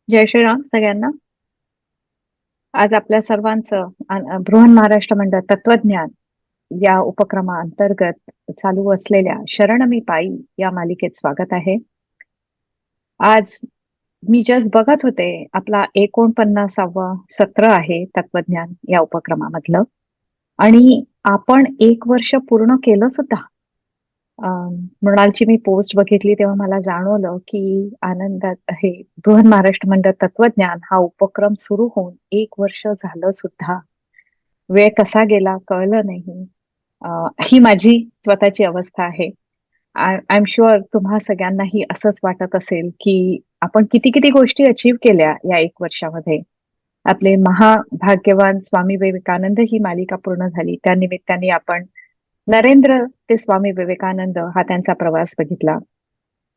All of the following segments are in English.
जय श्रीराम सगळ्यांना. आज आपल्या सर्वांचं बृहन्महाराष्ट्र मंडळ तत्वज्ञान या उपक्रमाअंतर्गत चालू असलेल्या शरण मी पायी या मालिकेत स्वागत आहे. आज मी जस्ट बघत होते, आपला 49वा सत्र आहे तत्वज्ञान या उपक्रमामधलं. आणि आपण 1 वर्ष पूर्ण केलं सुद्धा. मृणालची मी पोस्ट बघितली तेव्हा मला जाणवलं, की आनंदात हे बृहन्महाराष्ट्र मंडळ तत्वज्ञान हा उपक्रम सुरू होऊन 1 वर्ष झालं सुद्धा. वेळ कसा गेला कळलं नाही. ही माझी स्वतःची अवस्था आहे. आय एम शुअर तुम्हा सगळ्यांनाही असंच वाटत असेल, की आपण किती-किती गोष्टी अचीव्ह केल्या या 1 वर्षामध्ये. आपले महाभाग्यवान स्वामी विवेकानंद ही मालिका पूर्ण झाली. त्या निमित्ताने आपण नरेंद्र ते स्वामी विवेकानंद हा त्यांचा प्रवास बघितला.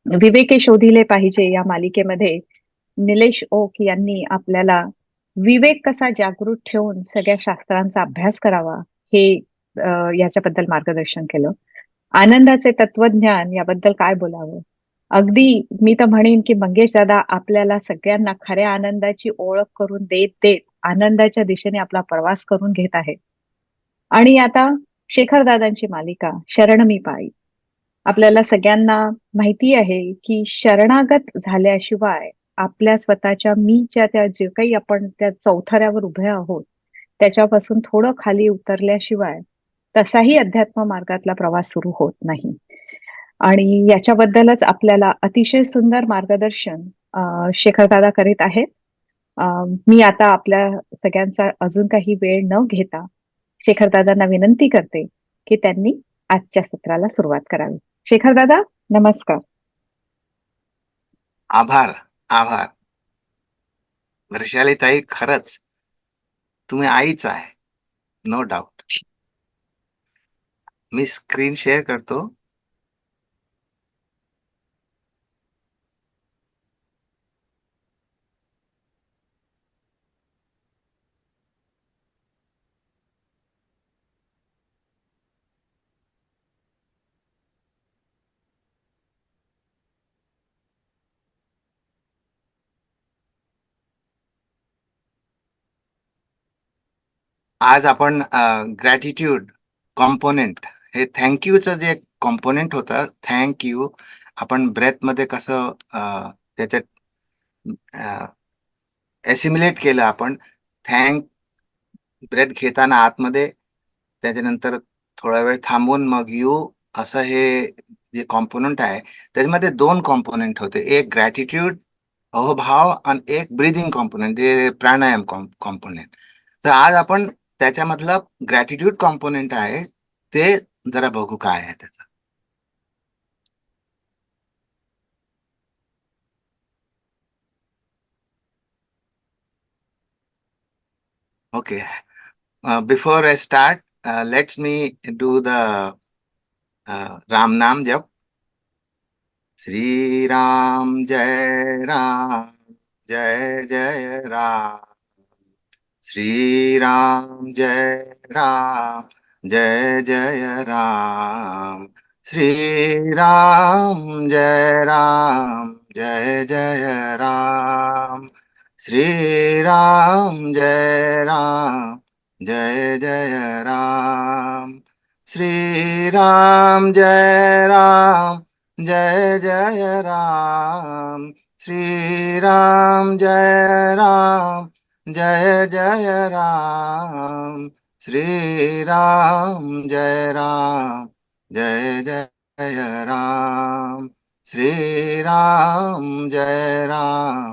विवेके शोधिले पाहिजे या मालिकेमध्ये निलेश ओक यांनी आपल्याला विवेक कसा जागृत ठेवून सगळ्या शास्त्रांचा अभ्यास करावा हे याच्याबद्दल मार्गदर्शन केलं. आनंदाचे तत्वज्ञान याबद्दल काय बोलावं. अगदी मी तर म्हणेन की मंगेश दादा आपल्याला सगळ्यांना खऱ्या आनंदाची ओळख करून देत देत आनंदाच्या दिशेने आपला प्रवास करून घेत आहे. आणि आता शेखर दादांची मालिका शरण मी पायी. आपल्याला सगळ्यांना माहिती आहे की शरणागत झाल्याशिवाय आपल्या स्वतःच्या मीच्या त्या जे काही आपण त्या चौथऱ्यावर उभे आहोत त्याच्यापासून थोडं खाली उतरल्याशिवाय तसाही अध्यात्म मार्गातला प्रवास सुरू होत नाही. आणि याच्याबद्दलच आपल्याला अतिशय सुंदर मार्गदर्शन शेखर दादा करीत आहेत. मी आता आपल्या सगळ्यांचा अजून काही वेळ न घेता शेखर दादांना विनंती करते की त्यांनी आजच्या सत्राला सुरुवात करावी. शेखर दादा, नमस्कार. आभार आभार. वर्षाली ताई, खरंच तुम्ही आईच आहे, नो डाऊट. मी स्क्रीन शेअर करतो. आज आपण ग्रॅटिट्यूड कॉम्पोनेंट, हे थँक्यूचं जे कॉम्पोनेंट होतं, थँक्यू आपण ब्रेथ मध्ये कसं त्याच्यात एसिम्युलेट केलं. आपण थँक ब्रेथ घेताना आतमध्ये, त्याच्यानंतर थोडा वेळ थांबून मग यू, असं हे जे कॉम्पोनंट आहे त्याच्यामध्ये 2 कॉम्पोनंट होते. एक ग्रॅटिट्यूड अहोभाव आणि एक ब्रीदिंग कॉम्पोनंट, जे प्राणायाम कॉम्पोनंट. तर आज आपण त्याच्यामधलं ग्रॅटिट्यूड कॉम्पोनंट आहे ते जरा बघू काय आहे त्याचं. Okay, before I start, let's me do the Ram नाम जप. श्री राम जय राम, जय जय राम. श्री राम जय राम, जय जय राम. श्री राम जय राम, जय जय राम. श्री राम जय राम, जय जय राम. श्री राम जय राम, जय जय राम. श्री राम जय राम, जय जय राम. श्री राम जय राम, जय जय राम. श्री राम जय राम,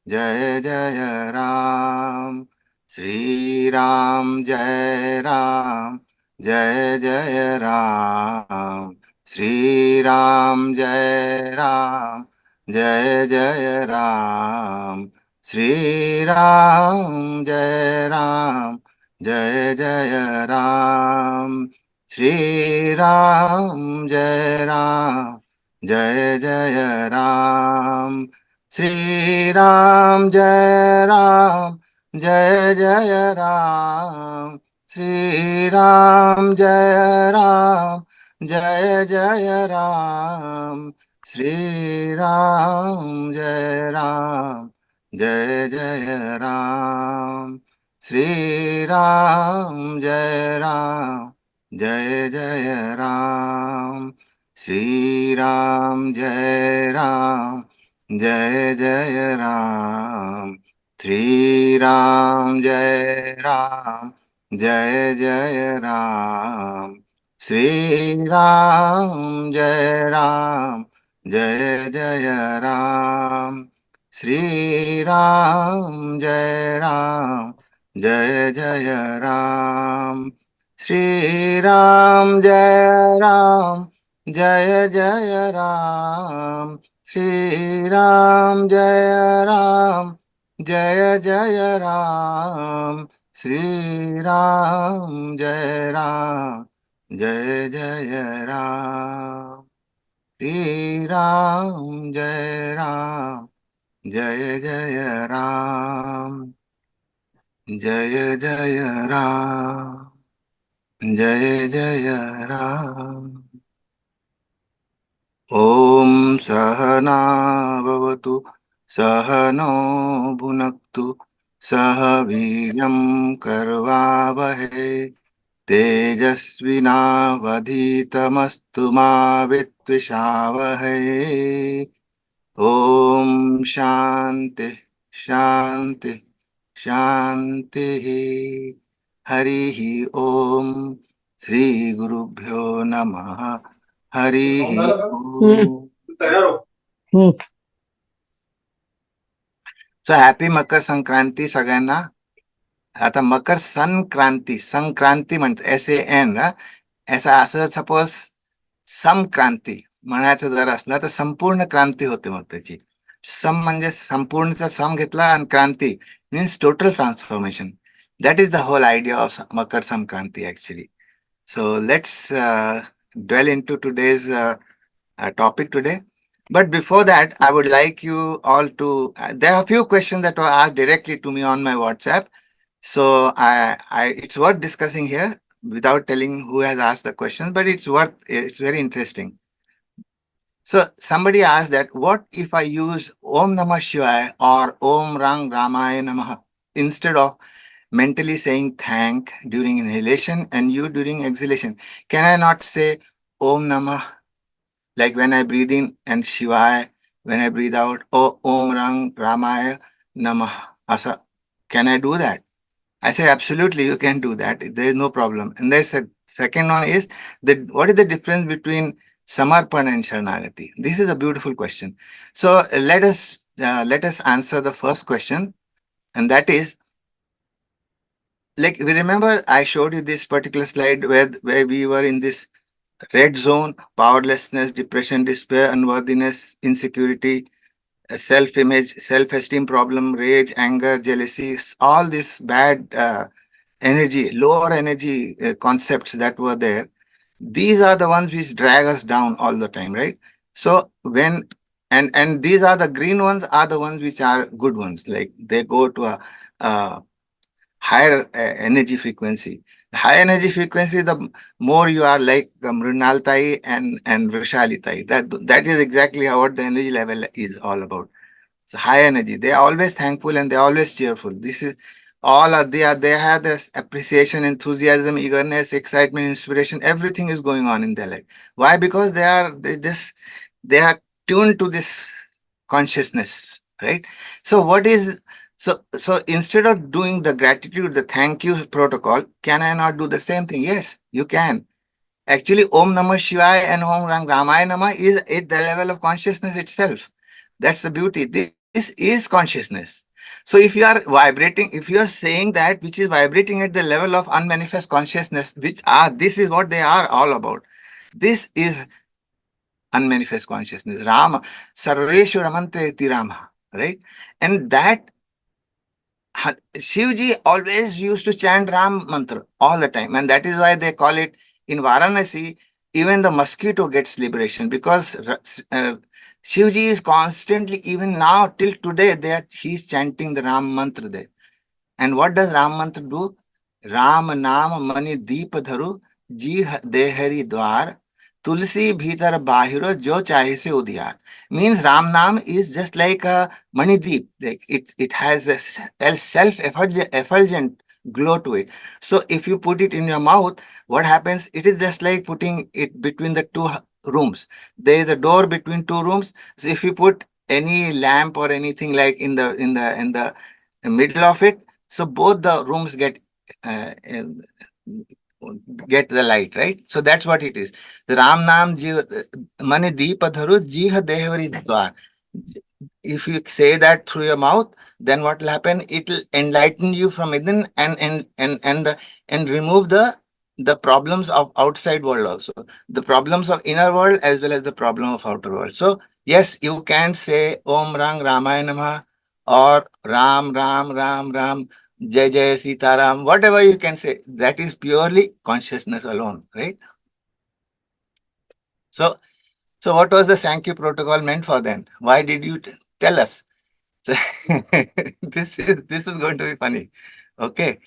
जय जय राम. श्री राम जय राम, जय जय राम. श्री राम जय राम, जय जय राम. श्री राम जय राम, जय जय राम. श्री राम जय राम, जय जय राम. श्री राम जय राम, जय जय राम. श्री राम जय राम, जय जय राम. श्री राम जय राम, जय जय राम, श्री राम जय राम, जय जय राम, श्री राम जय राम, जय जय राम, श्री राम जय राम, जय जय राम, श्री राम जय राम, जय जय राम, श्री राम जय राम, जय जय राम, श्री राम जय राम, जय जय राम, श्री राम जय राम, जय जय राम, श्री राम जय राम, जय जय राम, श्री राम जय राम, जय जय राम, जय जय राम, जय जय राम। ॐ सहना भवतु, सहनो भुनक्तु, सह वीर्यं कर्वावहै, तेजस्विनावधीतमस्तु मा विद्विषावहै। ॐ शान्ति शान्ति शान्तिः। हरिः ॐ। श्री गुरुभ्यो नमः। हरिः ॐ। सो हॅपी मकर संक्रांती सगळ्यांना. आता मकर संक्रांती, संक्रांती म्हणतात SAN, असं सपोज समक्रांती म्हणायचं जर असलं तर संपूर्ण क्रांती होते मग त्याची. सम म्हणजे संपूर्णचा सम घेतला आणि क्रांती means total transformation. That is the whole idea of Makar Sankranti actually. So let's dwell into today's topic today. But before that, I would like you all to, there are a few questions that were asked directly to me on my WhatsApp. So it's worth discussing here without telling who has asked the questions, but it's very interesting. So somebody asked that, what if I use Om Namah Shivaya or Om Rang Ramaya Namaha instead of mentally saying thank during inhalation and you during exhalation? Can I not say Om Namah, like when I breathe in, and Shivaya when I breathe out, or Om Rang Ramaya Namaha? Asa, can I do that? I said, absolutely, you can do that. There is no problem. And there's a second one is that what is the difference between Samarpana and Sharanagati? This is a beautiful question. So let us answer the first question, and that is, like, we remember I showed you this particular slide where we were in this red zone: powerlessness, depression, despair, unworthiness, insecurity, self-image, self-esteem problem, rage, anger, jealousy, all this bad energy, lower energy concepts that were there. These are the ones which drag us down all the time, right? So when and these are the green ones are the ones which are good ones, like they go to a higher energy frequency. The high energy frequency, the more you are like Mrinaltai and Vrishalitai. That is exactly what the energy level is all about. It's high energy. They are always thankful and they are always cheerful. This is all they have this appreciation, enthusiasm, eagerness, excitement, inspiration. Everything is going on in their life. Why? Because they are tuned to this consciousness, right? So what is so instead of doing the gratitude, the thank you protocol, can I not do the same thing? Yes, you can. Actually, Om Namah Shivaya and Om Rang Ramaya Namah is at the level of consciousness itself. That's the beauty. This is consciousness. So if you are vibrating, if you are saying that which is vibrating at the level of unmanifest consciousness, this is what they are all about. This is unmanifest consciousness. Rama, Sarveshu Ramante Tirama, right? And that Shivji always used to chant Ram mantra all the time, and that is why they call it in Varanasi. Even the mosquito gets liberation because Shivji is constantly, even now till today, he's chanting the Ram mantra there. And what does Ram mantra do? Ram Naam Mani Deep Dharu Ji Dehari Dwar Tulsi bhitar bahiro jo chahe se udiyat. Means Ram Nam is just like a Manideep. Like it has a self-effulgent glow to it. So if you put it in your mouth, what happens? It is just like putting it between the two rooms. There is a door between two rooms. So if you put any lamp or anything like in the middle of it, so both the rooms get the light, right? So that's what it is. The Ram Nam Mani Deepadharu Jiha Dehavari Dwar. If you say that through your mouth, then what will happen? It will enlighten you from within and remove the problems of outside world also. The problems of inner world as well as the problem of outer world. So yes, you can say Om Rang Ramayana or Ram Ram Ram Ram Jai Jai Sitaram, whatever you can say, that is purely consciousness alone, right? So, so what was the Sankey protocol meant for then? Why did you tell us? So this is going to be funny. Okay.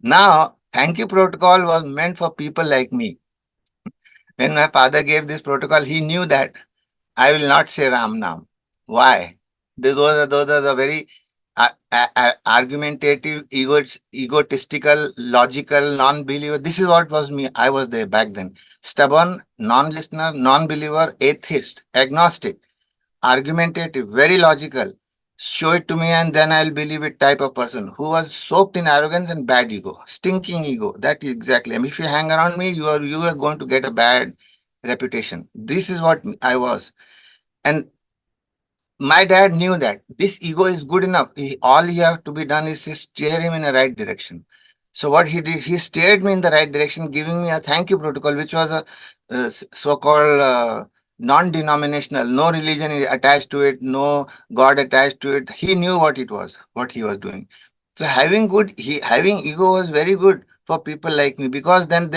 Now, thank you protocol was meant for people like me. When my father gave this protocol, he knew that I will not say Ram Nam. Why? Those are the very argumentative, egotistical, logical, non-believer. This is what was me. I was there back then. Stubborn, non-listener, non-believer, atheist, agnostic, argumentative, very logical. Show it to me and then I'll believe it type of person who was soaked in arrogance and bad ego, stinking ego. That is exactly. I mean, if you hang around me, you are going to get a bad reputation. This is what I was. And my dad knew that this ego is good enough. All he have to be done is to steer him in the right direction. So what he did, he steered me in the right direction, giving me a thank you protocol, which was a so-called non-denominational, no religion attached to it, no God attached to it. He knew what it was, what he was doing. So having ego was very good for people like me because then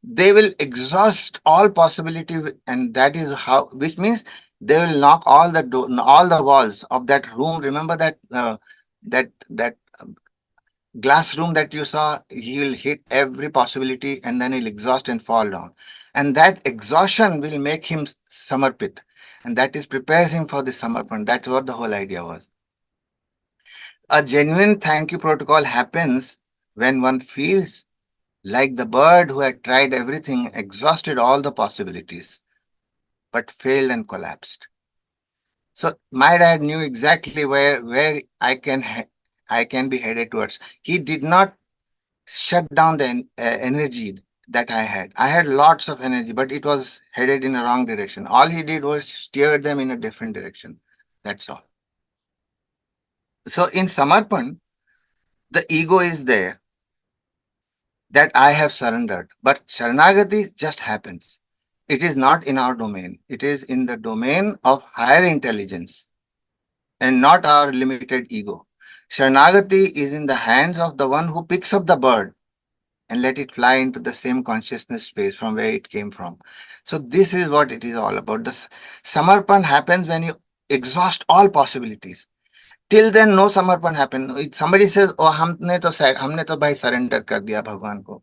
they will exhaust all possibility, and that is how, which means they will knock all the walls of that room. Remember that glass room that you saw? He will hit every possibility and then he'll exhaust and fall down. And that exhaustion will make him samarpit. And that is prepares him for the samarpan. That's what the whole idea was. A genuine thank you protocol happens when one feels like the bird who had tried everything, exhausted all the possibilities, but failed and collapsed. So my dad knew exactly where I can be headed towards. He did not shut down the energy that I had. I had lots of energy, but it was headed in a wrong direction. All he did was steer them in a different direction. That's all. So in Samarpan, the ego is there that I have surrendered, but Sharanagati just happens. It is not in our domain. It is in the domain of higher intelligence and not our limited ego. Sharanagati is in the hands of the one who picks up the bird and let it fly into the same consciousness space from where it came from. So this is what it is all about. The samarpan happens when you exhaust all possibilities. Till then, no samarpan happen. If somebody says, "Oh, हमने तो भाई surrender कर दिया भगवान को."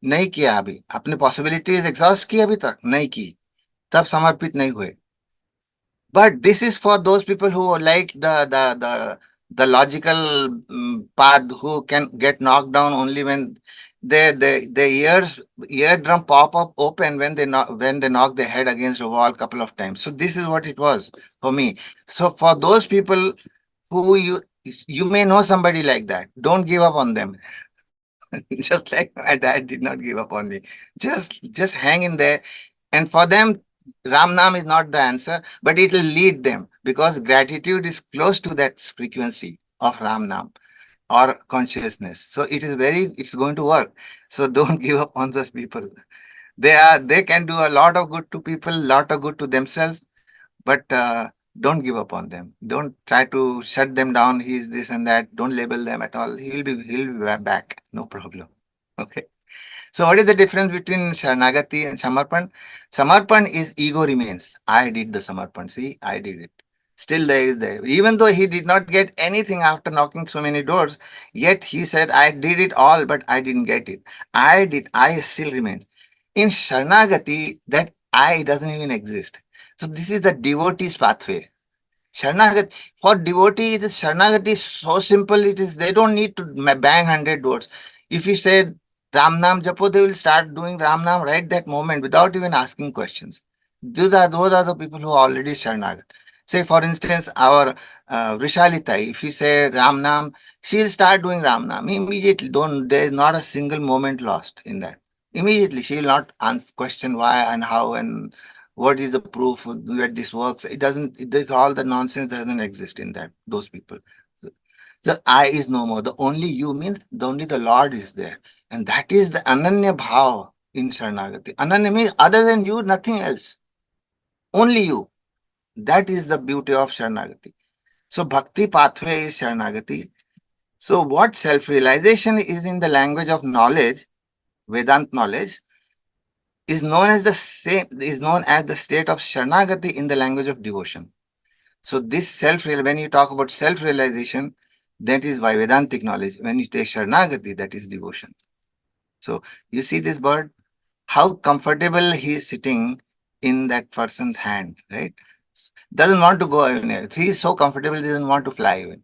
नहीं किया अभी. अपने possibilities exhaust की अभी तक नहीं की. तब समर्पित नहीं हुए. But this is for those people who like the logical path, who can get knocked down only when the eardrum pop up open when they knock their head against a wall couple of times. So this is what it was for me. So for those people who you may know somebody like that, don't give up on them. Just like my dad did not give up on me. Just hang in there. And for them, Ram Nam is not the answer, but it will lead them because gratitude is close to that frequency of Ram Nam or consciousness. So it's going to work. So don't give up on those people. They can do a lot of good to people, lot of good to themselves, but don't give up on them. Don't try to shut them down. He's this and that. Don't label them at all. He'll be back. No problem. Okay. So what is the difference between Sharanagati and Samarpan? Samarpan is ego remains. I did the Samarpan. See, I did it. Still there is there. Even though he did not get anything after knocking so many doors, yet he said, I did it all, but I didn't get it. I did. I still remain. In Sharanagati, that I doesn't even exist. So this is the devotee's pathway. Sharanagati, for devotees, Sharanagati is so simple. It is, they don't need to bang 100 doors. If you say Ram Nam Japo, they will start doing Ram Nam right that moment without even asking questions. Those are the people who are already Sharanagati. Say, for instance, our Vrishalita, if you say Ram Nam, she will start doing Ram Nam immediately. There is not a single moment lost in that. Immediately, she will not answer question why and how and what is the proof that this works. It doesn't. There's all the nonsense doesn't exist in that those people. So, the I is no more. The only you means the only the Lord is there, and that is the Ananya Bhav in Sharanagati. Ananya means other than you, nothing else. Only you. That is the beauty of Sharanagati. So Bhakti pathway is Sharanagati. So what self-realization is in the language of knowledge, Vedant knowledge, is known as the state of Sharanagati in the language of devotion. So this when you talk about self-realization, that is by Vedantic knowledge. When you take Sharanagati, that is devotion. So you see this bird, how comfortable he is sitting in that person's hand, right? Doesn't want to go anywhere. He is so comfortable, he doesn't want to fly even.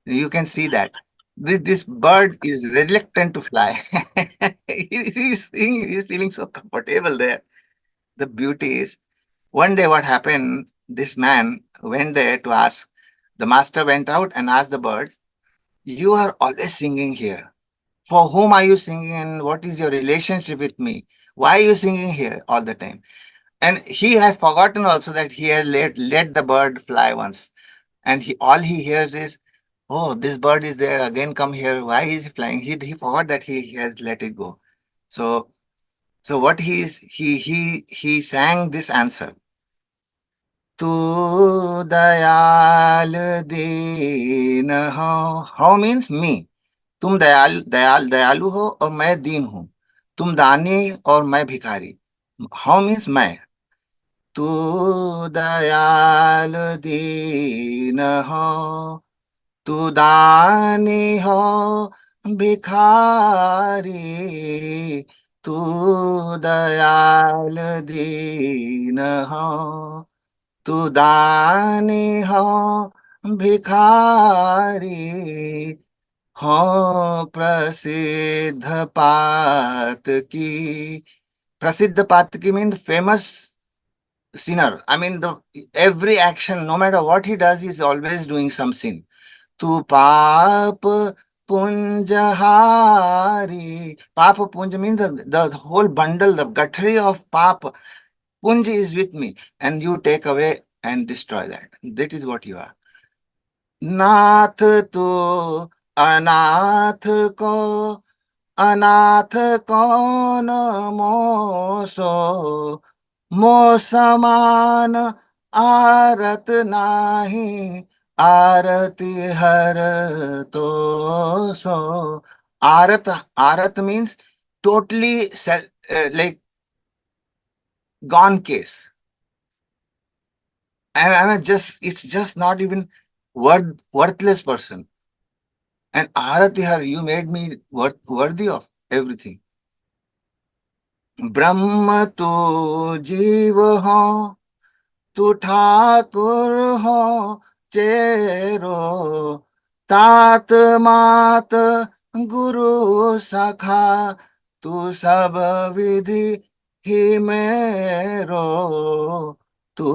You can see that. This bird is reluctant to fly. He's feeling so comfortable there. The beauty is, one day what happened, this man went there to ask. The master went out and asked the bird, you are always singing here. For whom are you singing and what is your relationship with me? Why are you singing here all the time? And he has forgotten also that he has let the bird fly once. And all he hears is, oh, this bird is there, again come here. Why is he flying? He forgot that he has let it go. So what he sang this answer. तू दयाल दीन हो. How means मी. तुम दयालु हो और मैं दीन हूं. तुम दानी और मैं भिखारी. हाउ मीन्स मैं. तू दयाल दीन हो, तू दानी हो भिखारी. तू दयाल दीन हो, तू दानी हो भिखारी. हो प्रसिद्ध पात की. प्रसिद्ध पात की mean famous sinner. I mean, every action, no matter what he does, he's always doing some sin. Tu paap punjahari. Papa punja means the whole bundle, the guttery of pap. Punj is with me, and you take away and destroy that. That is what you are. नाथ तो अनाथ को अनाथ कौन moso. मो समान आरत नाही आरती हर तो सो. Arat means totally like gone case. It's just not even worthless person. And Arati Har, you made me worthy of everything. ब्रह्म तू जीव हो, तू ठाकुर हो चेरो. तात मात गुरु सखा, तू सब विधि ही मेरो. तू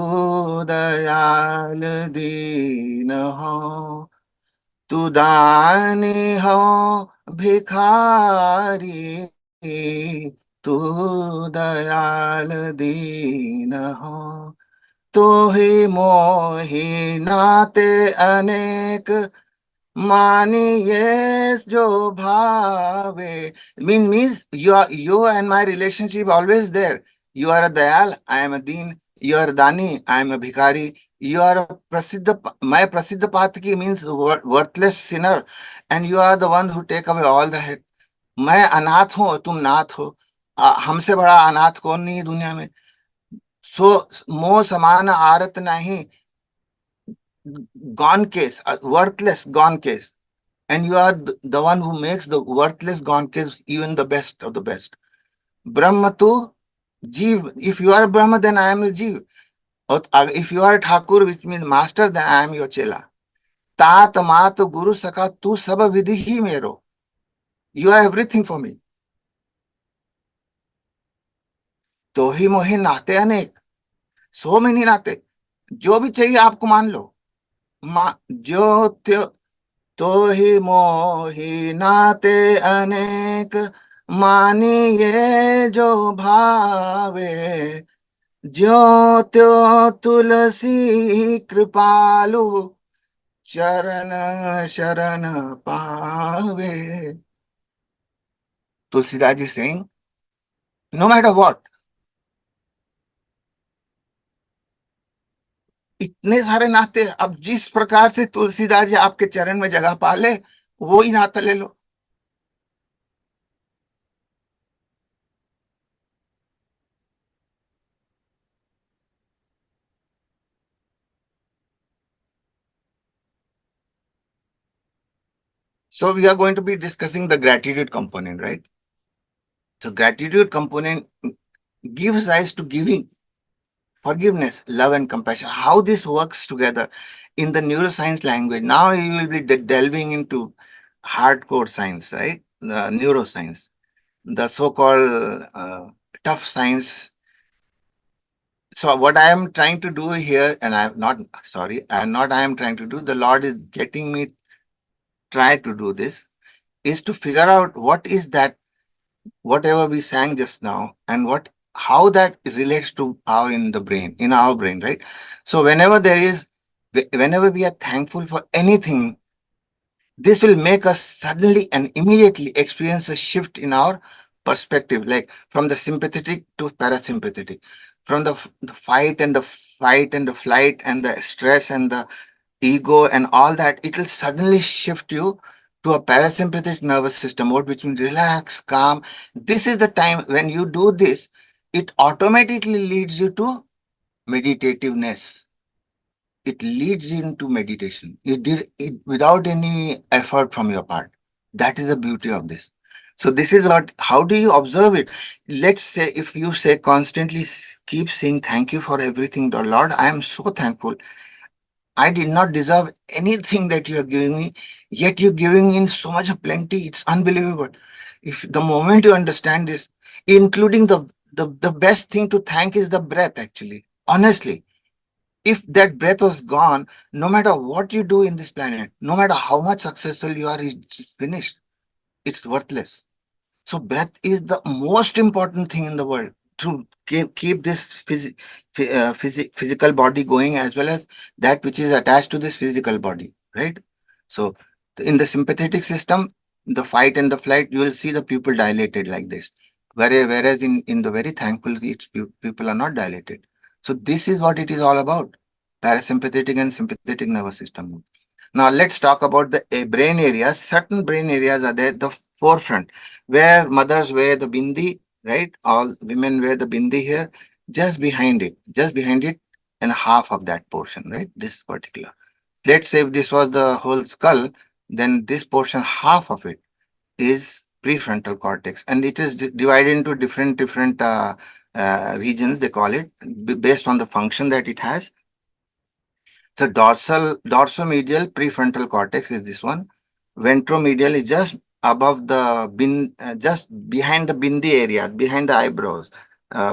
दयाल दीन हो, तू दानी हो भिखारी. तू दयाल दीन हो, तो ही मोहि नाते अनेक मानिए जो भावे. Means you and my relationship always there. You are a dayal, I am a deen. You are a dani, I am a bhikari. You are a prasiddha. My prasiddha patki means worthless sinner, and you are the one who take away all the hate. मैं अनाथ हूं, तुम नाथ हो. हमसे बड़ा अनाथ कौन नहीं है दुनिया में. सो मोह समान आरत नहीं. Gone case, worthless gone case. And you are the one who makes the worthless gone case even the best of the best. Brahma tu Jeev, if you are Brahma, then I am the Jeev. Or if you are Thakur, which means master, then I am your chela. तात मात गुरु सखा तू सब विधि ही मेरो. You are everything for me. तो ही मोहि नाते अनेक. So many नाते. जो भी चाहिए आपको मान लो. जो त्यो तो ही मोहि नाते अनेक मानिए जो भावे. ज्यो त्यो तुलसी कृपालु चरण शरण पावे. Tulsidas ji saying, no matter what, इतने सारे नाते, अब जिस प्रकार से तुलसीदास जी आपके चरण में जगह पाले, वो ही नाता ले लो. So we are going to be discussing the gratitude component, right? So gratitude component gives rise to giving, forgiveness, love, and compassion. How this works together in the neuroscience language. Now you will be delving into hardcore science, right? The neuroscience, the so-called tough science. So what I am trying to do here, and I'm not sorry, I am trying to do. The Lord is getting me try to do this, is to figure out what is that whatever we sang just now, and what how that relates to our in our brain, right? So whenever we are thankful for anything, this will make us suddenly and immediately experience a shift in our perspective, like from the sympathetic to parasympathetic, from the fight and the flight and the stress and the ego and all that. It will suddenly shift you to a parasympathetic nervous system mode, which means relax, calm. This is the time when you do this, it automatically leads you to meditativeness. It leads you into meditation. You did it without any effort from your part. That is the beauty of this. So this is what, how do you observe it? Let's say if you say constantly keep saying thank you for everything, the Lord, I am so thankful. I did not deserve anything that you are giving me, yet you're giving in so much of plenty. It's unbelievable. If the moment you understand this, including the best thing to thank is the breath, actually. Honestly, if that breath was gone, no matter what you do in this planet, no matter how much successful you are, it's just finished. It's worthless. So breath is the most important thing in the world to keep this physical body going, as well as that which is attached to this physical body, right? So in the sympathetic system, the fight and the flight, you will see the pupil dilated like this. Whereas in the very thankful, people are not dilated. So this is what it is all about. Parasympathetic and sympathetic nervous system. Now let's talk about the brain areas. Certain brain areas are there, the forefront, where mothers wear the bindi, right? All women wear the bindi here. Just behind it, and half of that portion, right? This particular. Let's say if this was the whole skull, then this portion, half of it, is prefrontal cortex, and it is divided into different regions. They call it based on the function that it has. So dorsomedial prefrontal cortex is this one. Ventromedial is just above the just behind the bindi area, behind the eyebrows,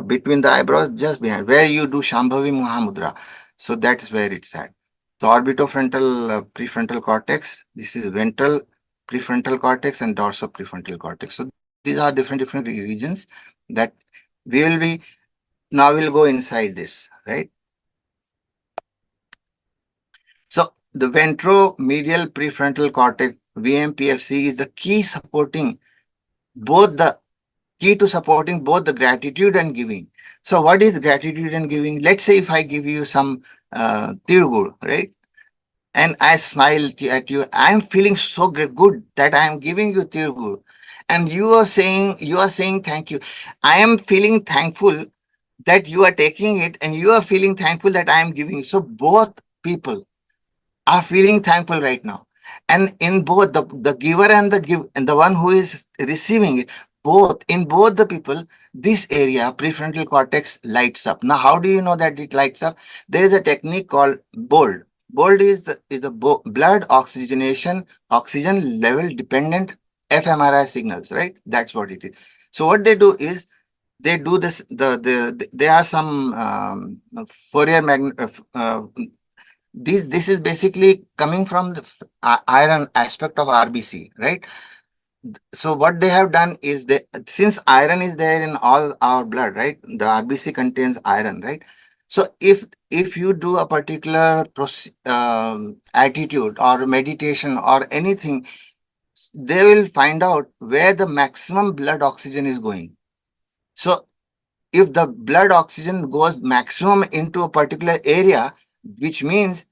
between the eyebrows, just behind where you do Shambhavi Mahamudra. So that is where it's at. So orbitofrontal prefrontal cortex. This is ventral prefrontal cortex and dorsoprefrontal cortex. So these are different regions that we will be now. We'll go inside this, right? So the ventromedial prefrontal cortex, VMPFC, is the key to supporting both the gratitude and giving. So what is gratitude and giving? Let's say if I give you some tirgur, right? And I smile at you, I'm feeling so good that I am giving you tirgur. And you are saying thank you. I am feeling thankful that you are taking it, and you are feeling thankful that I am giving. So both people are feeling thankful right now, and in both the giver and the one who is receiving it, in both the people, this area, prefrontal cortex, lights up. Now, how do you know that it lights up? There is a technique called bold. Bold is the blood oxygen level dependent fMRI signals, right? That's what it is. So what they do is they do this. There are some Fourier this is basically coming from the iron aspect of RBC, right? So what they have done is they, since iron is there in all our blood, right? The RBC contains iron, right? So if you do a particular attitude or meditation or anything, they will find out where the maximum blood oxygen is going. So if the blood oxygen goes maximum into a particular area, which means,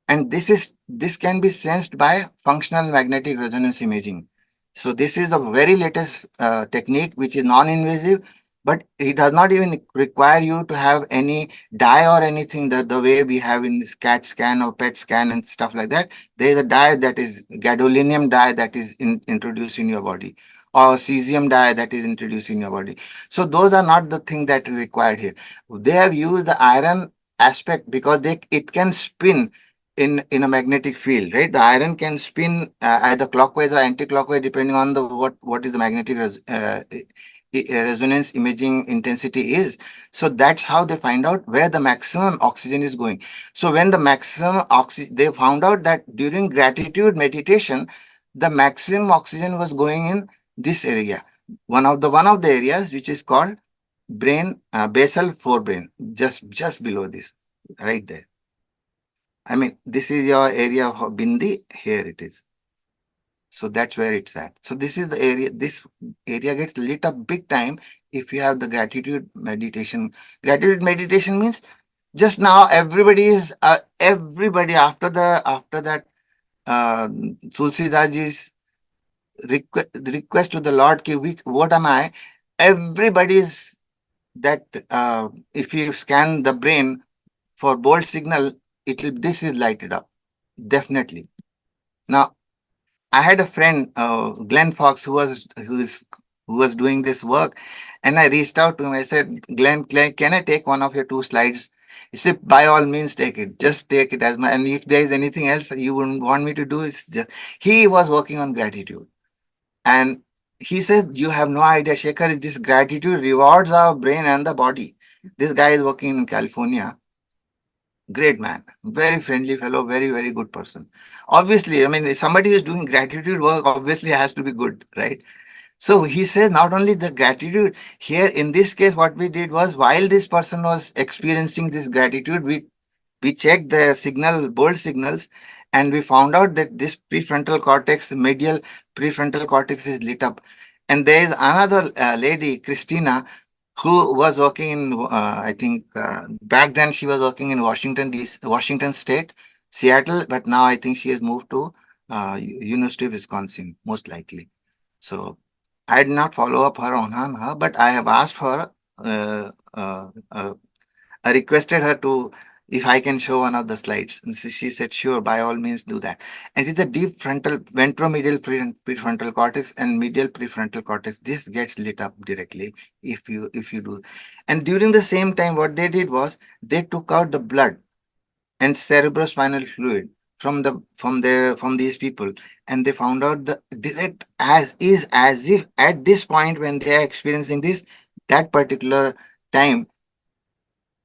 and this can be sensed by functional magnetic resonance imaging. So this is the very latest technique which is non-invasive, but it does not even require you to have any dye or anything, the way we have in this CAT scan or PET scan and stuff like that. There is a dye, that is gadolinium dye, that is introduced in your body, or cesium dye that is introduced in your body. So those are not the thing that is required here. They have used the iron aspect because it can spin in a magnetic field, right? The iron can spin either clockwise or anti-clockwise depending on the what is the magnetic resonance imaging intensity is. So that's how they find out where the maximum oxygen is going. So when the maximum oxygen, they found out that during gratitude meditation, the maximum oxygen was going in this area, one of the areas which is called brain, basal forebrain, just below this, right there. I mean, this is your area of Bindi. Here it is. So that's where it's at. So this is the area. This area gets lit up big time if you have the gratitude meditation. Gratitude meditation means just now everybody after that Tulsidaji's request to the Lord, ki, what am I? Everybody is that if you scan the brain for bold signal, this is lighted up. Definitely. Now, I had a friend, Glenn Fox, who was doing this work, and I reached out to him. I said, Glenn, can I take one of your two slides? He said, by all means, take it. Just take it as my. And if there is anything else you wouldn't want me to do, it's just. He was working on gratitude, and he said, you have no idea, Shekhar. This gratitude rewards our brain and the body. This guy is working in California. Great man, very friendly fellow, very, very good person. Obviously, I mean, if somebody who is doing gratitude work obviously has to be good, right? So he says not only the gratitude, here in this case, what we did was while this person was experiencing this gratitude, we checked the bold signals, and we found out that this prefrontal cortex, medial prefrontal cortex is lit up. And there is another lady, Christina, who was working in, I think back then she was working in Washington State, Seattle, but now I think she has moved to University of Wisconsin, most likely. So I did not follow up her, but I have asked her, uh, uh, uh, I requested her to, if I can show one of the slides. And she said, sure, by all means do that. And it's a deep ventromedial prefrontal cortex and medial prefrontal cortex. This gets lit up directly if you do. And during the same time, what they did was they took out the blood and cerebrospinal fluid from these people, and they found out the direct as if at this point when they are experiencing this, that particular time,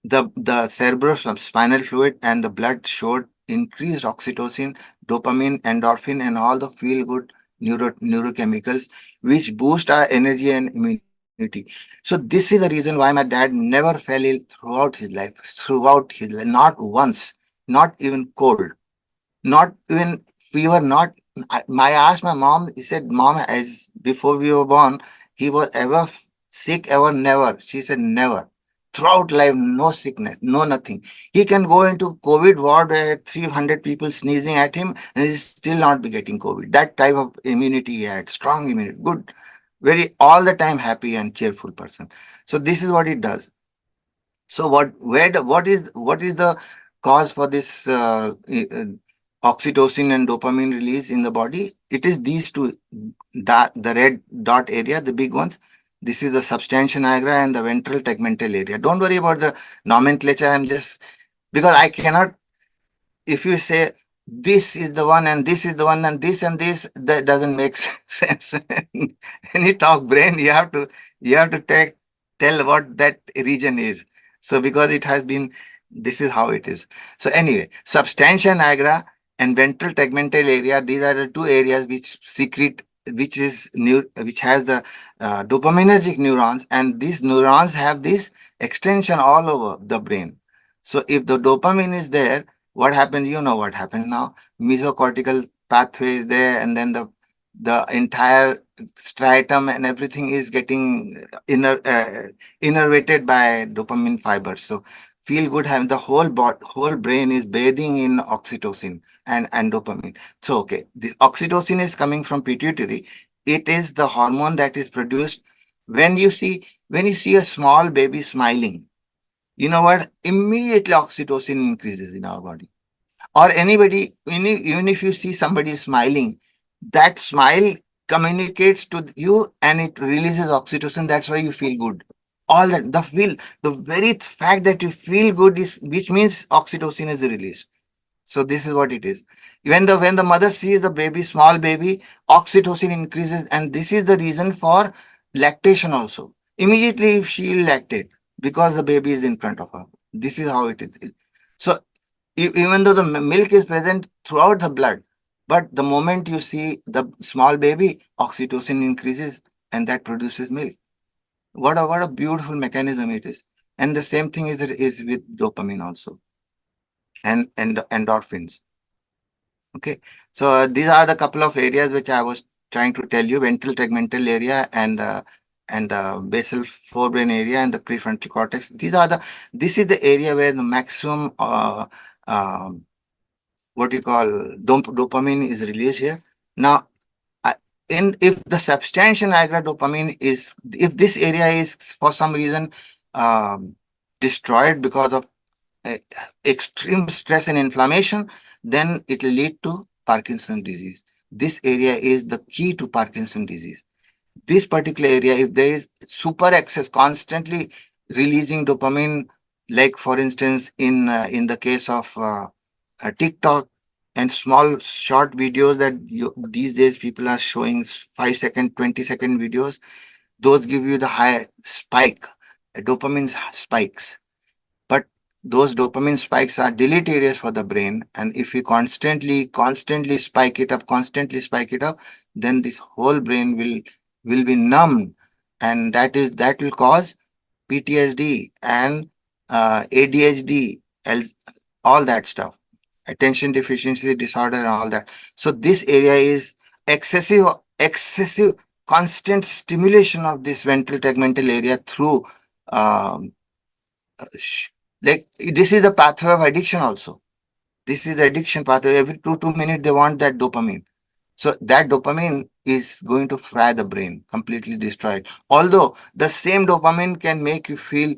the cerebrospinal fluid and the blood showed increased oxytocin, dopamine, endorphin, and all the feel good neurochemicals, which boost our energy and immunity. So this is the reason why my dad never fell ill throughout his life, not once, not even cold, not even fever, not. I asked my mom, he said, Mom, as before we were born, he was ever sick, ever? Never. She said, never. Throughout life, no sickness, no nothing. He can go into COVID ward where 300 people sneezing at him and he still not be getting COVID. That type of immunity he had, strong immunity, good, very all the time happy and cheerful person. So this is what it does. So what is the cause for this oxytocin and dopamine release in the body. It is these two, the red dot area, the big ones. This is the substantia nigra and the ventral tegmental area. Don't worry about the nomenclature. I'm just, because I cannot, if you say this is the one and this is the one and this, that doesn't make sense. When you talk brain, you have to tell what that region is. So because it has been, this is how it is. So anyway, substantia nigra and ventral tegmental area, these are the two areas which secrete, which has the dopaminergic neurons, and these neurons have this extension all over the brain. So if the dopamine is there, what happens? You know what happens now. Mesocortical pathway is there, and then the entire striatum and everything is getting innervated by dopamine fibers. So feel good having the whole brain is bathing in oxytocin and dopamine. So okay, the oxytocin is coming from pituitary. It is the hormone that is produced when you see a small baby smiling. You know what? Immediately oxytocin increases in our body. Or anybody, even if you see somebody smiling, that smile communicates to you and it releases oxytocin. That's why you feel good. All that, the very fact that you feel good is, which means oxytocin is released. So this is what it is. When the mother sees the baby, small baby, oxytocin increases, and this is the reason for lactation also. Immediately if she will lactate because the baby is in front of her. This is how it is. So even though the milk is present throughout the blood, but the moment you see the small baby, oxytocin increases and that produces milk. What a beautiful mechanism it is. And the same thing is with dopamine also, and endorphins. Okay, so these are the couple of areas which I was trying to tell you: ventral tegmental area and basal forebrain area and the prefrontal cortex. This is the area where the maximum um what you call dopamine is released here. Now, I- in if the substantia nigra dopamine is, if this area is for some reason um, destroyed because of uh, extreme stress and inflammation, then it will lead to Parkinson's disease. This area is the key to Parkinson's disease. This particular area, if there is super excess, constantly releasing dopamine, like for instance in the case of TikTok and small short videos that these days people are showing, 5 second, 20-second videos, those give you the high spike, dopamine spikes. But those dopamine spikes are deleterious for the brain, and if you constantly spike it up, then this whole brain will be numbed, and that will cause PTSD and ADHD, all that stuff, attention deficiency disorder, and all that. So this area is excessive, constant stimulation of this ventral tegmental area through um, sh- like this is the pathway of addiction also. This is the addiction pathway. Every 2 minutes they want that dopamine. So that dopamine is going to fry the brain, completely destroy it. Although the same dopamine can make you feel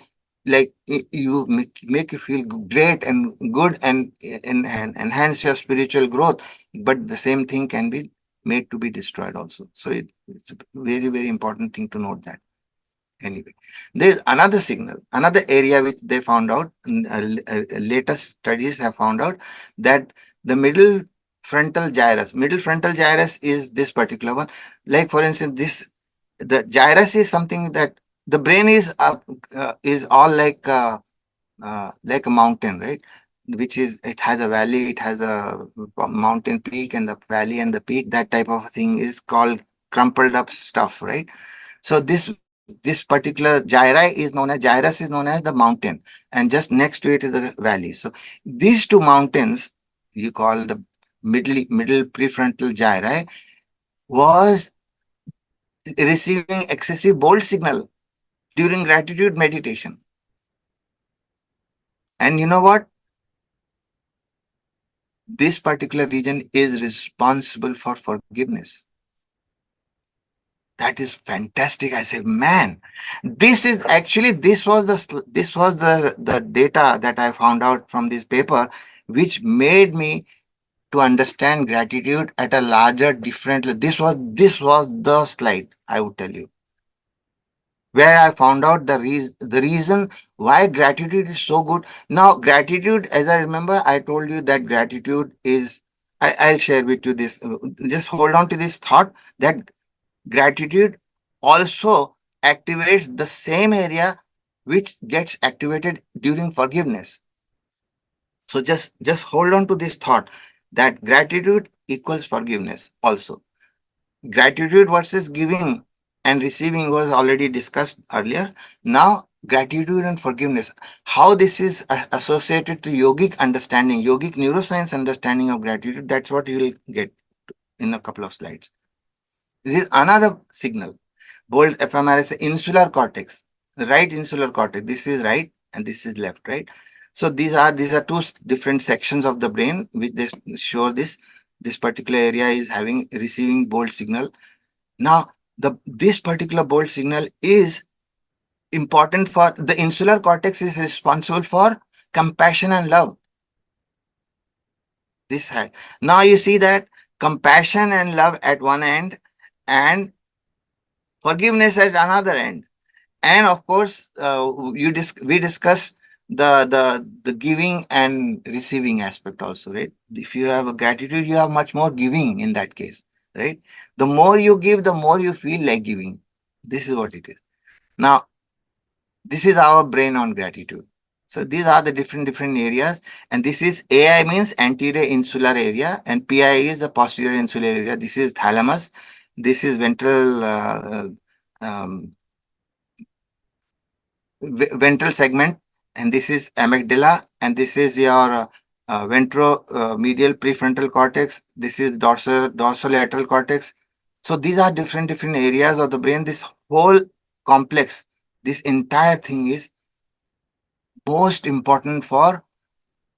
like make you feel great and good and enhance your spiritual growth, but the same thing can be made to be destroyed also. So it's a very important thing to note that. Anyway, there's another signal, another area which they found out, latest studies have found out that the middle frontal gyrus is this particular one. Like for instance, the gyrus is something that the brain is all like a mountain, right? Which is, it has a valley, it has a mountain peak, and the valley and the peak, that type of thing is called crumpled up stuff, right? So this particular gyrus is known as the mountain, and just next to it is the valley. So these two mountains, you call the middle prefrontal gyri, was receiving excessive bold signal during gratitude meditation. And you know what? This particular region is responsible for forgiveness. That is fantastic. I said, man, this was the data that I found out from this paper, which made me to understand gratitude at a larger, different. This was the slide, I would tell you, where I found out the reason why gratitude is so good. Now, gratitude, as I remember, I told you that gratitude is. I'll share with you this. Just hold on to this thought that gratitude also activates the same area which gets activated during forgiveness. So just hold on to this thought that gratitude equals forgiveness also. Gratitude versus giving and receiving was already discussed earlier. Now, gratitude and forgiveness. How this is associated to yogic understanding, yogic neuroscience understanding of gratitude, that's what you will get in a couple of slides. This is another signal. Bold fMRI is insular cortex, right insular cortex. This is right and this is left, right? So these are two different sections of the brain which they show this particular area is having receiving bold signal. Now, this particular bold signal is important for the insular cortex is responsible for compassion and love. This side. Now you see that compassion and love at one end and forgiveness at another end. And of course, we discuss the giving and receiving aspect also, right? If you have a gratitude, you have much more giving in that case, right? The more you give, the more you feel like giving. This is what it is. Now, this is our brain on gratitude. So these are the different areas, and this is AI means anterior insular area, and PI is the posterior insular area. This is thalamus. This is ventral um, ventral segment, and this is amygdala, and this is your ventromedial prefrontal cortex. This is dorsolateral cortex. So these are different areas of the brain. This whole complex, this entire thing is most important for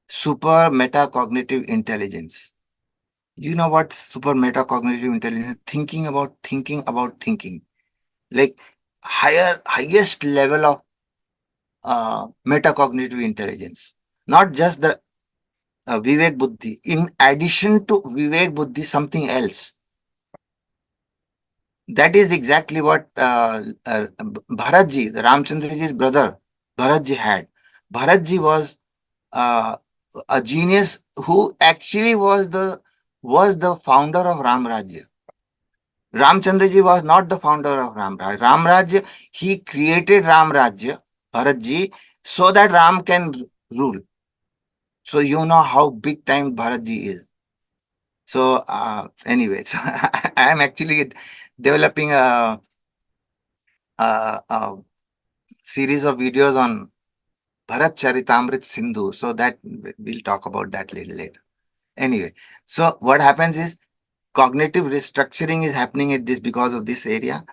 super metacognitive intelligence. You know what super metacognitive intelligence? Thinking about thinking, like highest level of metacognitive intelligence, not just the Vivek Buddhi. In addition to Vivek Buddhi, something else. That is exactly what Bharatji, the Ramchandraji's brother, Bharatji had. Bharatji was uh, a genius who actually was the founder of Ram Rajya. Ramchandraji was not the founder of Ram Rajya. Ram Rajya, he created Ram Rajya, Bharatji, so that Ram can rule. So you know how big time Bharatji is. So anyway, so I am actually developing a series of videos on Bharat Charitamrit Sindhu. So that we'll talk about that little later. Anyway, so what happens is cognitive restructuring is happening at this because of this area.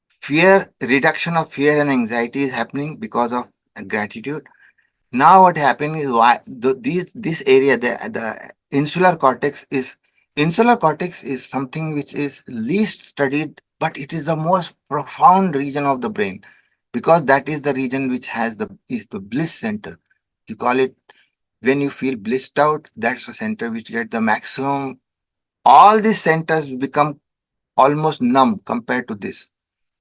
Fear, reduction of fear and anxiety is happening because of gratitude. Now what happened is why this area, the insular cortex is something which is least studied, but it is the most profound region of the brain because that is the region which has the bliss center. You call it when you feel blissed out, that's the center which get the maximum. All these centers become almost numb compared to this.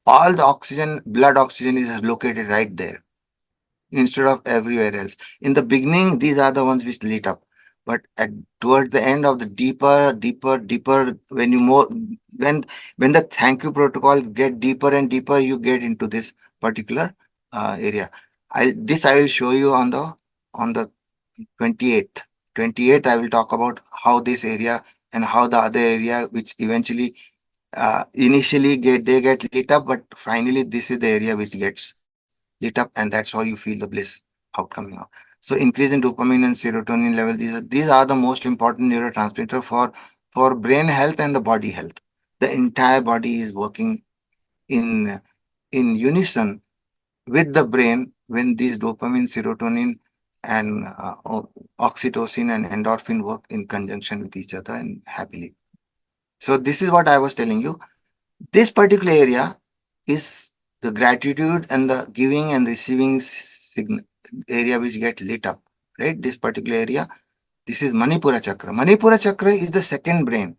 All the oxygen, blood oxygen is located right there instead of everywhere else. In the beginning, these are the ones which lit up. But towards the end of the deeper, when you more when the thank you protocol get deeper and deeper, you get into this particular area. I will show you on the 28th. 28th, I will talk about how this area and how the other area, which eventually initially get lit up, but finally this is the area which gets lit up, and that's how you feel the bliss outcoming out. So increase in dopamine and serotonin level, these are the most important neurotransmitter for brain health and the body health. The entire body is working in in unison with the brain when these dopamine, serotonin, and oxytocin and endorphin work in conjunction with each other and happily. So this is what I was telling you. This particular area is the gratitude and the giving and receiving area which get lit up, right? This particular area. This is Manipura chakra. Manipura chakra is the second brain.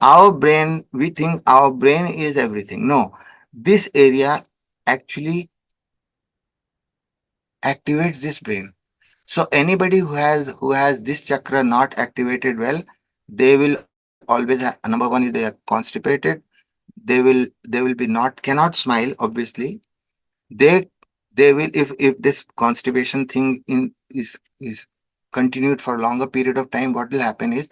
Our brain, we think our brain is everything. No, this area actually activates this brain. So anybody who has this chakra not activated well, they will always have, number one is they are constipated. They will be not cannot smile. Obviously, they they will, if this constipation thing is continued for a longer period of time. What will happen is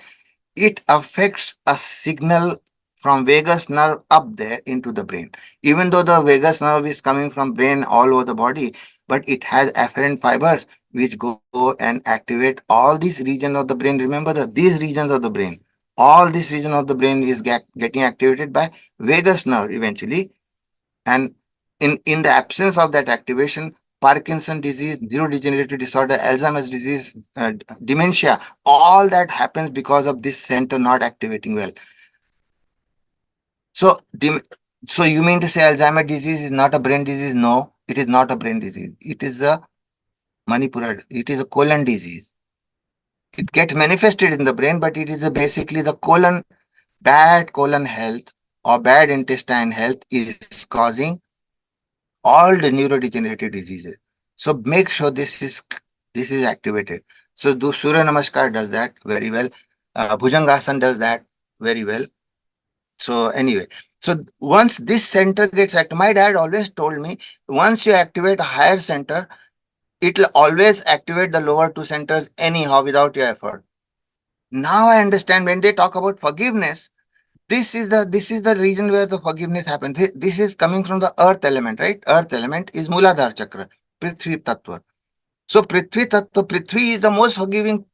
it affects a signal from vagus nerve up there into the brain. Even though the vagus nerve is coming from brain all over the body, but it has afferent fibers which go and activate all these regions of the brain. Remember that these regions of the brain, all this region of the brain is getting activated by vagus nerve eventually. And in the absence of that activation, Parkinson disease, neurodegenerative disorder, Alzheimer's disease, dementia, all that happens because of this center not activating well. So, so you mean to say Alzheimer's disease is not a brain disease? No, it is not a brain disease. It is a Manipura. It is a colon disease. It gets manifested in the brain, but it is basically the colon, bad colon health or bad intestine health is causing all the neurodegenerative diseases. So make sure this is activated. So do Surya Namaskar does that very well. Bhujangasana does that very well. So anyway, so once this center gets activated, my dad always told me, once you activate a higher center, it will always activate the lower two centers anyhow without your effort. Now I understand when they talk about forgiveness, this is the region where the forgiveness happens. This is coming from the earth element, right? Earth element is Muladhara chakra, Prithvi Tattva. So Prithvi Tattva, Prithvi is the most forgiving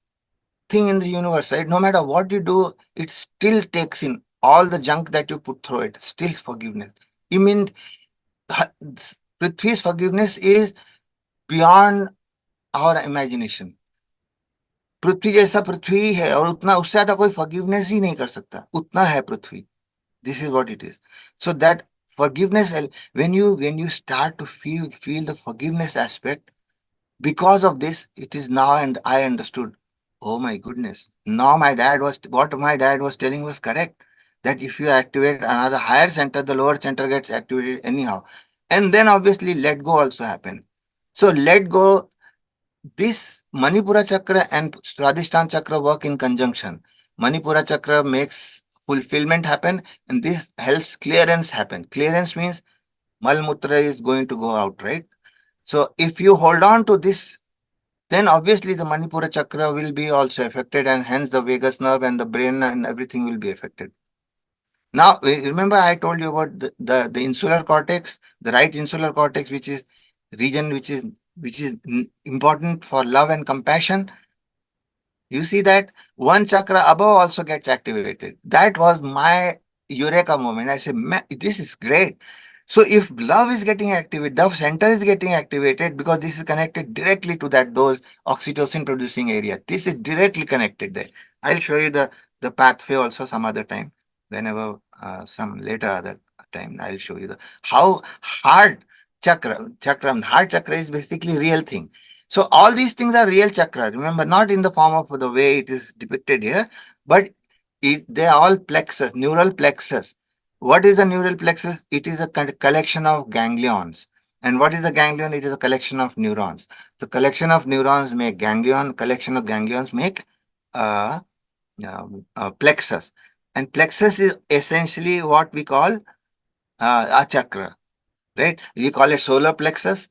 thing in the universe, right? No matter what you do, it still takes in all the junk that you put through it, still forgiveness. You mean Prithvi's forgiveness is beyond our imagination. पृथ्वी जैसा पृथ्वी है और उतना उससे ज्यादा कोई forgiveness ही नहीं कर सकता, उतना है पृथ्वी. This is what it is. So that forgiveness, when you start to feel the forgiveness aspect, because of this, it is now, and I understood. Oh my goodness! Now what my dad was telling was correct. That if you activate another higher center, the lower center gets activated anyhow, and then obviously let go also happen. So let go. This Manipura chakra and Swadhisthana chakra work in conjunction. Manipura chakra makes fulfillment happen, and this helps clearance happen. Clearance means Malmutra is going to go out, right? So if you hold on to this, then obviously the Manipura chakra will be also affected, and hence the vagus nerve and the brain and everything will be affected. Now, remember I told you about the insular cortex, the right insular cortex, which is region which is important for love and compassion. You see that one chakra above also gets activated. That was my eureka moment. I said, "Man, this is great." So if love is getting activated, the center is getting activated because this is connected directly to those oxytocin producing area. This is directly connected there. I'll show you the pathway also some other time. Whenever some later other time, I'll show you the how heart chakra is basically real thing. So all these things are real chakra. Remember, not in the form of the way it is depicted here, but they are all plexus, neural plexus. What is a neural plexus? It is a collection of ganglions. And what is a ganglion? It is a collection of neurons. The collection of neurons make ganglion. Collection of ganglions make uh, plexus. And plexus is essentially what we call a chakra, right? We call it solar plexus.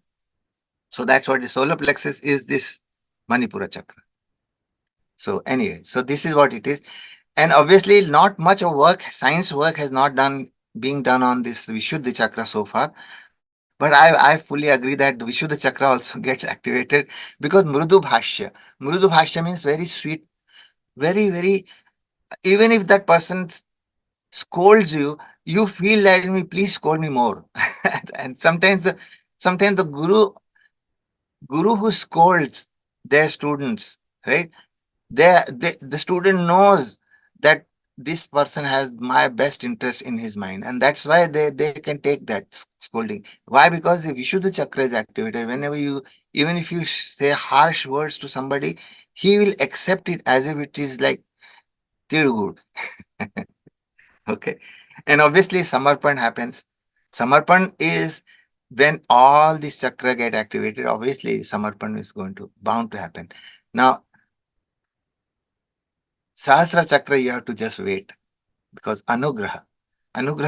So that's what the solar plexus is, this Manipura chakra. So anyway, so this is what it is. And obviously not much of work, science work has not being done on this Vishuddha chakra so far. But I fully agree that the Vishuddha chakra also gets activated because Mrudu Bhashya. Mrudu Bhashya means very sweet, very, very, even if that person scolds you, you feel that me, please scold me more. And sometimes the guru who scolds their students, right? The student knows that this person has my best interest in his mind, and that's why they can take that scolding. Why? Because if Vishuddha chakra is activated, whenever you, even if you say harsh words to somebody, he will accept it as if it is like good. Okay. And obviously, Samarpan happens. Samarpan is when all these chakra get activated, obviously, Samarpan is going to bound to happen. Now, Sahasra Chakra, you have to just wait because Anugraha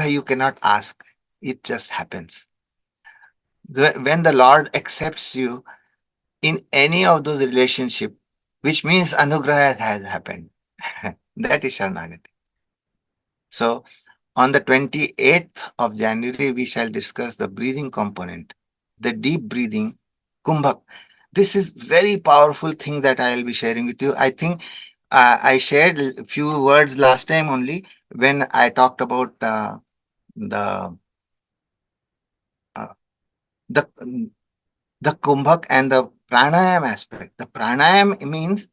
you cannot ask. It just happens. When the Lord accepts you in any of those relationship, which means Anugraha has happened. That is Sharanagati. So, on the 28th of January, we shall discuss the breathing component, the deep breathing, Kumbhak. This is very powerful thing that I will be sharing with you. I think I shared a few words last time only when I talked about the uh, the the Kumbhak and the pranayam aspect. The pranayam means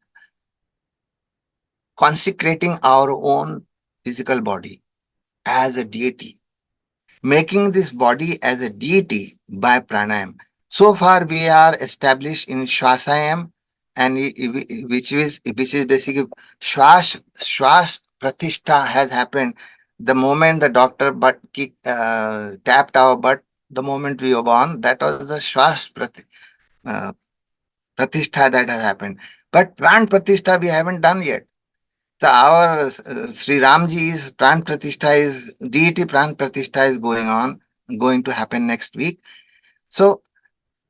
consecrating our own physical body as a deity, making this body as a deity by pranayam. So far, we are established in Shwasayam, and which is basically Shwas Pratishtha has happened. The moment the doctor tapped our butt, the moment we were born, that was the uh, Pratishtha that has happened. But Pran Pratishtha we haven't done yet. So our Sri Ramji's Pran Pratishtha is deity Pran Pratishtha is going to happen next week. So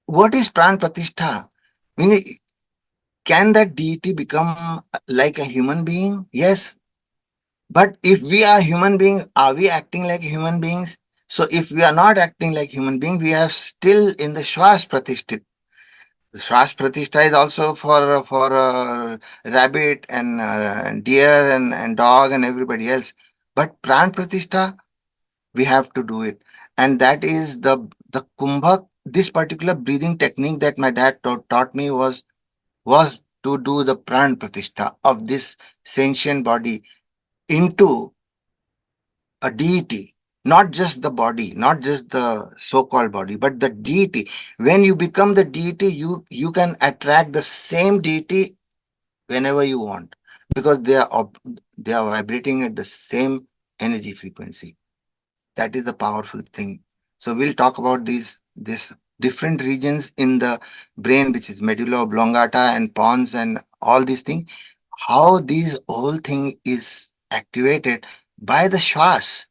what is Pran Pratishtha? Meaning, can that deity become like a human being? Yes. But if we are human beings, are we acting like human beings? So if we are not acting like human beings, we are still in the Shwas Pratishtha. Shwas Pratishtha is also for rabbit and deer and dog and everybody else. But Pran Pratishtha, we have to do it, and that is the Kumbhak. This particular breathing technique that my dad taught me was to do the Pran Pratishtha of this sentient body into a deity, not just the body, not just the so-called body, but the deity. When you become the deity, you can attract the same deity whenever you want because they are vibrating at the same energy frequency. That is the powerful thing. So we'll talk about these different regions in the brain, which is medulla oblongata and pons and all these things. How these whole thing is activated by the shwas.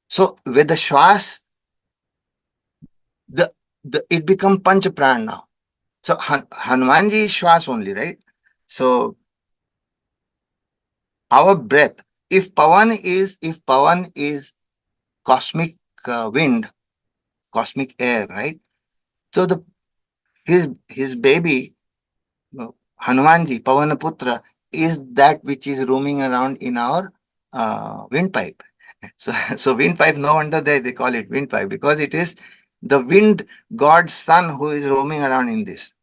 So with the shwas, the it become panch pran now. So Hanumanji is shwas only, right? So our breath. If pavan is cosmic wind, cosmic air, right? So the his baby Hanumanji, Pavanaputra, is that which is roaming around in our windpipe. So windpipe, no wonder they call it windpipe because it is the wind god's son who is roaming around in this.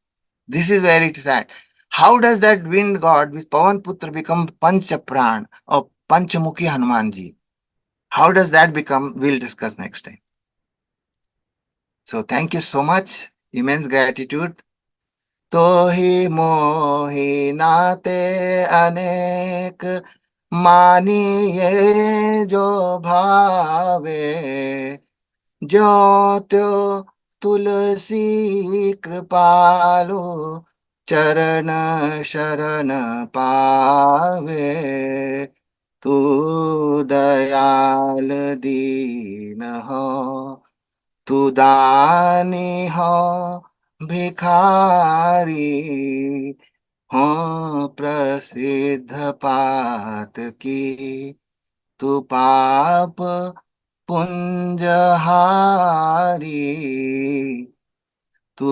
This is where it is at. How does that wind god with Pavanputra become Panchapran or Panchamukhi Hanumanji? How does that become? We'll discuss next time. So thank you so much. Immense gratitude. तो ही मोहि नाते अनेक मानिए जो भावे जो त्यो तुलसी कृपालु चरण शरण पावे तू दयाल दीन हो तू दानी हो भिखारी हो प्रसिद्ध पात की तू पाप पुंजहारी तू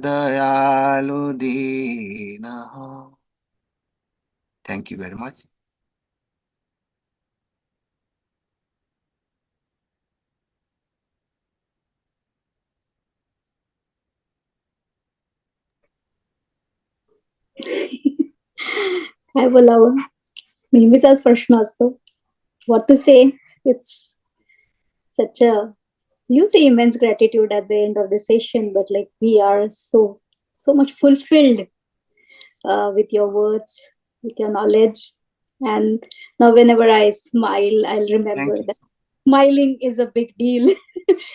दयालु दीन हो. Thank you very much. काय बोलावं, नेहमीचाच प्रश्न असतो. What to say? It's such a, you say immense gratitude at the end of the session, but like we are so much fulfilled with your words, with your knowledge. And now whenever I smile, I'll remember Thank you. that smiling is a big deal.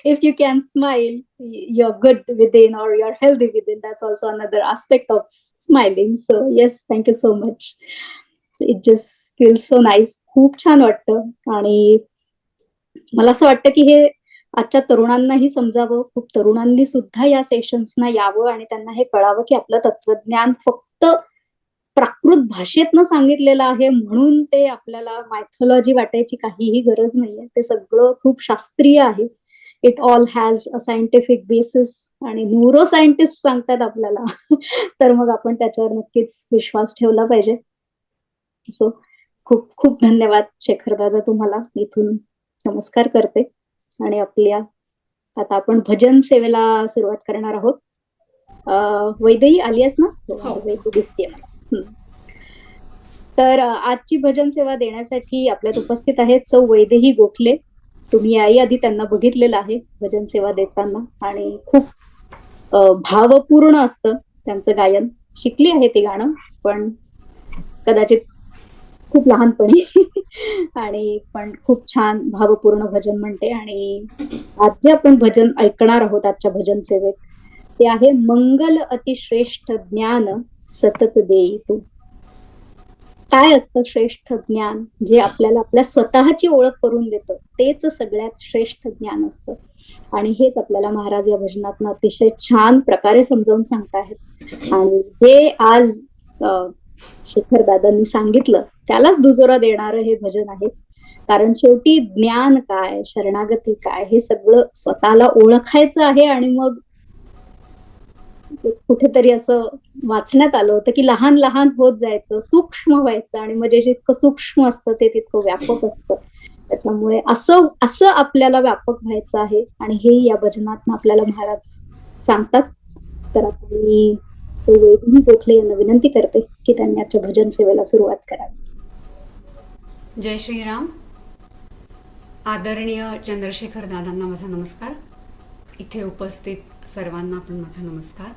If you can smile, you're good within or you're healthy within. That's also another aspect of smiling. So yes, thank you so much. It just feels so nice. खूप छान वाटतं. आणि मला असं वाटतं की हे आजच्या तरुणांनाही समजावं, खूप तरुणांनी सुद्धा या सेशन्सना यावं आणि त्यांना हे कळावं की आपलं तत्वज्ञान फक्त प्राकृत भाषेतनं सांगितलेलं आहे म्हणून ते आपल्याला मायथॉलॉजी वाटायची काहीही गरज नाहीये. ते सगळं खूप शास्त्रीय आहे. It all has a scientific basis आणि न्यूरोसायंटिस्ट सांगतात आपल्याला. तर मग आपण त्याच्यावर नक्कीच विश्वास ठेवला पाहिजे. सो खूप खूप धन्यवाद शेखर दादा तुम्हाला. इथून नमस्कार करते आणि आपल्या आता आपण भजन सेवेला सुरुवात करणार आहोत. वैदेही आली आहेस ना? वैदेही दिसते मला. तर आजची भजन सेवा देण्यासाठी आपल्यात उपस्थित आहेत सौ वैदेही गोखले. तुम्ही याही आधी त्यांना बघितलेलं आहे भजन सेवा देताना आणि खूप भावपूर्ण असतं त्यांचं गायन. शिकली आहे ती गाणं पण कदाचित खूप लहानपणी आणि पण खूप छान भावपूर्ण भजन म्हणते. आणि आज जे आपण भजन ऐकणार आहोत आजच्या भजन सेवेत ते आहे मंगल अतिश्रेष्ठ ज्ञान सतत देई तू. काय असतं श्रेष्ठ ज्ञान? जे आपल्याला आपल्या स्वतःची ओळख करून देतं तेच सगळ्यात श्रेष्ठ ज्ञान असतं. आणि हेच आपल्याला महाराज या भजनातनं अतिशय छान प्रकारे समजावून सांगताहेत. आणि जे आज शेखर दादांनी सांगितलं त्यालाच दुजोरा देणारं हे भजन आहे. कारण शेवटी ज्ञान काय, शरणागती काय हे सगळं स्वतःला ओळखायचं आहे. आणि मग कुठेतरी असं वाचण्यात आलं होतं की लहान लहान होत जायचं, सूक्ष्म व्हायचं आणि म्हणजे जितकं सूक्ष्म असतं ते तितकं व्यापक असतं. त्याच्यामुळे असं असं आपल्याला व्यापक व्हायचं आहे आणि हे या भजनातनं आपल्याला महाराज सांगतात. तर आपण सौ वैदेही गोखले यांना विनंती करते की त्यांनी आजच्या भजन सेवेला सुरुवात करावी. जय श्रीराम. आदरणीय चंद्रशेखर दादांना माझा नमस्कार. इथे उपस्थित सर्वांना पण माझा नमस्कार.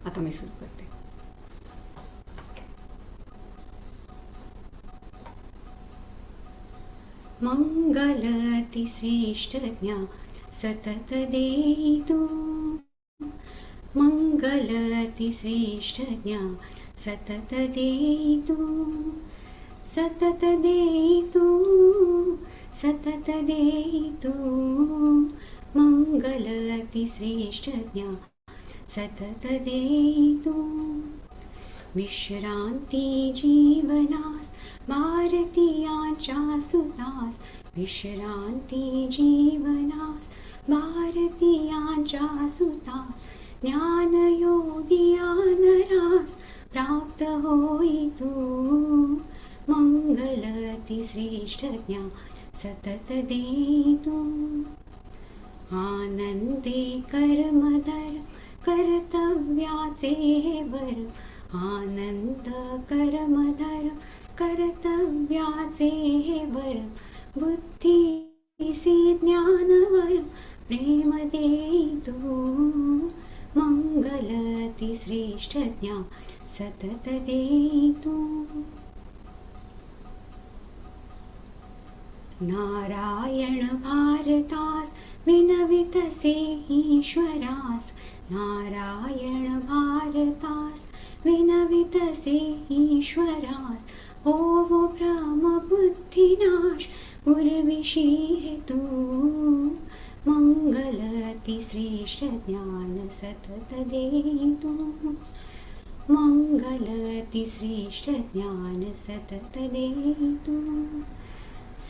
आता मी सुरू करते. मंगल अतिश्रेष्ठ ज्ञान सतत देई तू. मंगल अतिश्रेष्ठ ज्ञान सतत देई तू. सतत देई तू. सतत देई तू. मंगल अतिश्रेष्ठ ज्ञान सतत देई तू. विश्रांती जीवनास भारतीयांच्या सुतास. विश्रांती जीवनास भारतीयांच्या सुतास. ज्ञानयोगी नरास प्राप्त होई तू. मंगल अतिश्रेष्ठ ज्ञान सतत देई तू. आनंदे कर्मधर कर्तव्याचे वर. आनंद कर्मधर कर्तव्याचे वर. बुद्धीसी ज्ञानवर प्रेम देई तू. मंगल अतिश्रेष्ठ ज्ञान सतत देई तू. नारायण भारतास विनवितसे ईश्वरास. नारायण भारतास विनवितसे ईश्वरास. हो ब्रह्मबुद्धिनाश उर्विशी तू. मंगल अतिश्रेष्ठ ज्ञान सतत देई तू. मंगल अतिश्रेष्ठ ज्ञान सतत देई तू.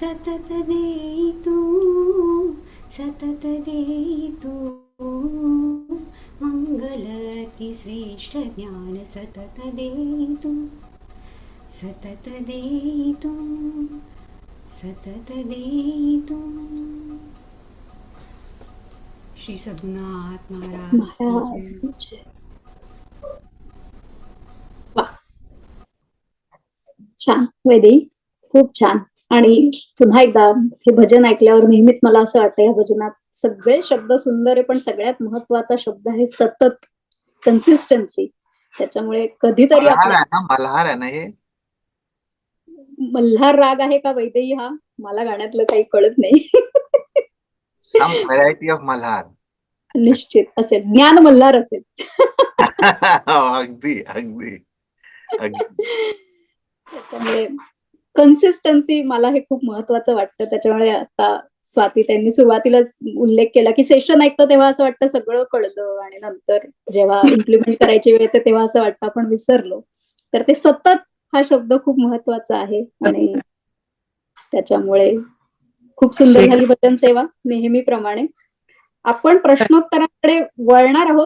सतत देई तू. सतत देई तू. मंगल अतिश्रेष्ठ ज्ञान सतत देई तू. सतत देई तू. सतत देई तू. श्री सद्गुरुनाथ महाराज की जय. छान वैदेही, खूप छान. आणि पुन्हा एकदा हे भजन ऐकल्यावर नेहमीच मला असं वाटतं या भजनात सगळे शब्द सुंदर आहे पण सगळ्यात महत्वाचा शब्द आहे सतत, कन्सिस्टन्सी. त्याच्यामुळे कधीतरी मल्हार आपल्या आहे ना, मल्हार आहे ना हे? मल्हार राग आहे का वैदेही, हा मला गाण्यातलं काही कळत नाही. सम व्हरायटी ऑफ मल्हार. निश्चित असेल, ज्ञान मल्हार असेल. अगदी अगदी अगदी. त्याच्यामुळे कन्सिस्टन्सी मला हे खूप महत्वाचं वाटतं. त्याच्यामुळे आता स्वाती त्यांनी सुरुवातीलाच उल्लेख केला की सेशन ऐकतो तेव्हा असं वाटतं सगळं कळलं, आणि नंतर जेव्हा इम्प्लिमेंट करायची वेळ येते तेव्हा असं वाटतं आपण विसरलो. तर ते सतत हा शब्द खूप महत्वाचा आहे, आणि त्याच्यामुळे खूप सुंदर झाली भजन सेवा नेहमीप्रमाणे. आपण प्रश्नोत्तराकडे वळणार आहोत.